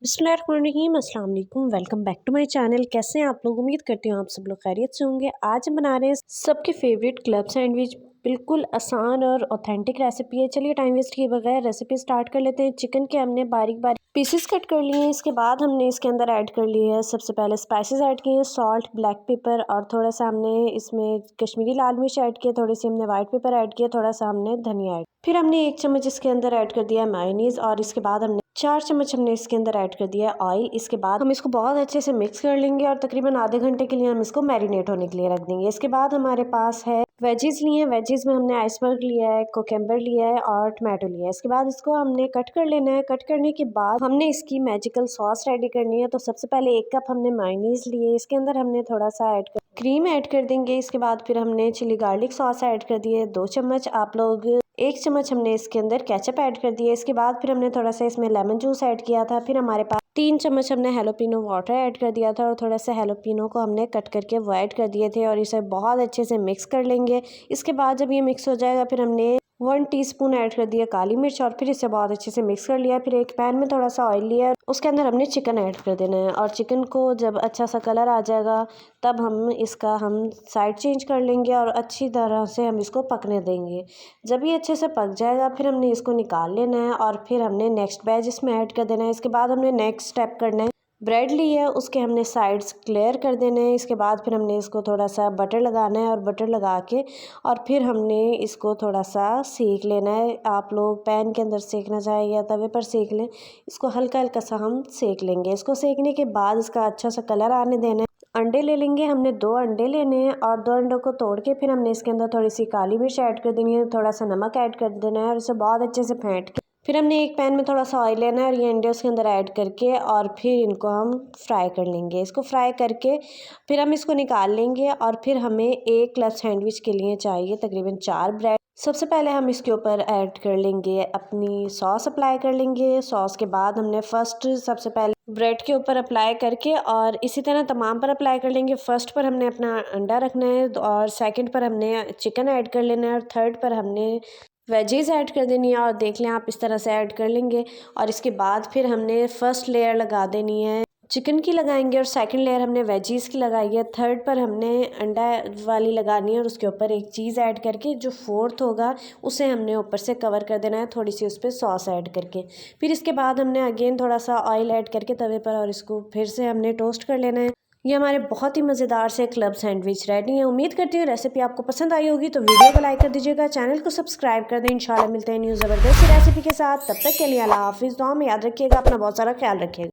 बिस्मिल्लाहिर्रहमानिर्रहीम, अस्सलाम वालेकुम। Welcome back to my channel. कैसे हैं आप लोग? उम्मीद करती हूँ आप सब लोग खैरियत से होंगे। आज हम बना रहे हैं सबके फेवरेट क्लब सैंडविच। बिल्कुल आसान और ऑथेंटिक रेसिपी है। चलिए टाइम वेस्ट किए बगैर रेसिपी स्टार्ट कर लेते हैं। चिकन के हमने बारीक बारीक पीसेस कट कर लिए हैं। इसके बाद हमने इसके अंदर ऐड कर लिए है सबसे पहले स्पाइसेस ऐड किए हैं, सॉल्ट, ब्लैक पेपर और थोड़ा सा हमने इसमें कश्मीरी लाल मिर्च ऐड किया, थोड़ी सी हमने वाइट पेपर ऐड किया, थोड़ा सा हमने धनिया ऐड, फिर हमने 1 चम्मच इसके अंदर ऐड कर दिया है मायोनीज और इसके बाद हमने 4 चम्मच हमने इसके अंदर ऐड कर दिया है ऑयल। इसके बाद हम इसको बहुत अच्छे से मिक्स कर लेंगे और तकरीबन आधे घंटे के लिए हम इसको मैरिनेट होने के लिए रख देंगे। इसके बाद हमारे पास है वेजीज लिए हैं। वेजीज में हमने आइसबर्ग लिया है, कोकम्बर लिया है और टमाटो लिया है। इसके बाद इसको हमने कट कर लेना है। कट करने के बाद हमने इसकी मैजिकल सॉस रेडी करनी है। तो सबसे पहले 1 कप हमने मायोनीज लिए, इसके अंदर हमने थोड़ा सा क्रीम ऐड कर देंगे। इसके बाद फिर हमने चिली गार्लिक सॉस ऐड कर दी है 2 चम्मच। आप लोग 1 चम्मच हमने इसके अंदर केचप ऐड कर दिया। इसके बाद फिर हमने थोड़ा सा इसमें लेमन जूस ऐड किया था। फिर हमारे पास 3 चम्मच हमने हेलोपिनो वाटर ऐड कर दिया था और थोड़ा सा हेलोपिनो को हमने कट करके वो ऐड कर दिए थे और इसे बहुत अच्छे से मिक्स कर लेंगे। इसके बाद जब ये मिक्स हो जाएगा फिर हमने 1 टीस्पून ऐड कर दिया काली मिर्च और फिर इसे बहुत अच्छे से मिक्स कर लिया। फिर एक पैन में थोड़ा सा ऑयल लिया, उसके अंदर हमने चिकन ऐड कर देना है और चिकन को जब अच्छा सा कलर आ जाएगा तब हम साइड चेंज कर लेंगे और अच्छी तरह से हम इसको पकने देंगे। जब ये अच्छे से पक जाएगा फिर हमने इसको निकाल लेना है और फिर हमने नेक्स्ट बैच इसमें ऐड कर देना है। इसके बाद हमने नेक्स्ट स्टेप करना है, ब्रेड ली है उसके हमने साइड्स क्लियर कर देने हैं। इसके बाद फिर हमने इसको थोड़ा सा बटर लगाना है और बटर लगा के और फिर हमने इसको थोड़ा सा सेक लेना है। आप लोग पैन के अंदर सेकना चाहें या तवे पर सेक लें, इसको हल्का हल्का सा हम सेक लेंगे। इसको सेकने के बाद इसका अच्छा सा कलर आने देना है। अंडे ले लेंगे, हमने 2 अंडे लेने हैं और 2 अंडों को तोड़ के फिर हमने इसके अंदर थोड़ी सी काली मिर्च ऐड कर देनी है, थोड़ा सा नमक ऐड कर देना है और इसे बहुत अच्छे से फेंट के फिर हमने एक पैन में थोड़ा सा ऑयल लेना है और ये अंडे उसके अंदर ऐड करके और फिर इनको हम फ्राई कर लेंगे। इसको फ्राई करके फिर हम इसको निकाल लेंगे और फिर हमें एक क्लब सैंडविच के लिए चाहिए तकरीबन 4 ब्रेड। सबसे पहले हम इसके ऊपर ऐड कर लेंगे अपनी सॉस, अप्लाई कर लेंगे। सॉस के बाद हमने सबसे पहले ब्रेड के ऊपर अप्लाई करके और इसी तरह तमाम पर अप्लाई कर लेंगे। फर्स्ट पर हमने अपना अंडा रखना है और सेकंड पर हमने चिकन ऐड कर लेना है और थर्ड पर हमने वेजीज ऐड कर देनी है और देख लें आप इस तरह से ऐड कर लेंगे और इसके बाद फिर हमने फर्स्ट लेयर लगा देनी है चिकन की लगाएंगे और सेकंड लेयर हमने वेजीज की लगाई है। थर्ड पर हमने अंडा वाली लगानी है और उसके ऊपर एक चीज़ ऐड करके जो फोर्थ होगा उसे हमने ऊपर से कवर कर देना है थोड़ी सी उस पर सॉस ऐड करके। फिर इसके बाद हमने अगेन थोड़ा सा ऑयल ऐड करके तवे पर और इसको फिर से हमने टोस्ट कर लेना है। ये हमारे बहुत ही मज़ेदार से क्लब सैंडविच रेडी है। उम्मीद करती हूँ रेसिपी आपको पसंद आई होगी, तो वीडियो को लाइक कर दीजिएगा, चैनल को सब्सक्राइब कर दें। इंशाल्लाह मिलते हैं न्यू ज़बरदस्त रेसिपी के साथ। तब तक के लिए अल्लाह हाफिज़। दुआ में याद रखिएगा, अपना बहुत सारा ख्याल रखिएगा।